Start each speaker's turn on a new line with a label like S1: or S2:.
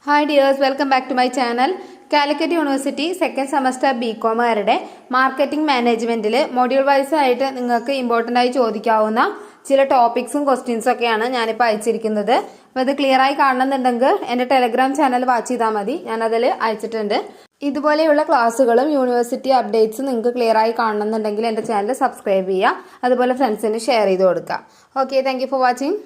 S1: Hi dears, welcome back to my channel. Calicut university second semester ബികോമുകാരുടെ marketing മാനേജ്മെന്റിൽ module wise ആയിട്ട് നിങ്ങൾക്ക് important ആയി ചോദിക്കാവുന്ന ചില ടോപ്പിക്സും ക്വസ്റ്റ്യൻസും ഒക്കെയാണ് ഞാനിപ്പോൾ അയച്ചിരിക്കുന്നത്. അപ്പോൾ ഇത് ക്ലിയർ ആയി കാണണമെന്നുണ്ടെങ്കിൽ എൻ്റെ ടെലഗ്രാം ചാനൽ വാച്ച് ചെയ്താൽ മതി, ഞാനതിൽ അയച്ചിട്ടുണ്ട്. ഇതുപോലെയുള്ള ക്ലാസ്സുകളും യൂണിവേഴ്സിറ്റി അപ്ഡേറ്റ്സും നിങ്ങൾക്ക് ക്ലിയർ ആയി കാണണമെന്നുണ്ടെങ്കിൽ എൻ്റെ ചാനൽ സബ്സ്ക്രൈബ് ചെയ്യുക, അതുപോലെ ഫ്രണ്ട്സിന് ഷെയർ ചെയ്ത് കൊടുക്കുക. Okay, thank you for watching.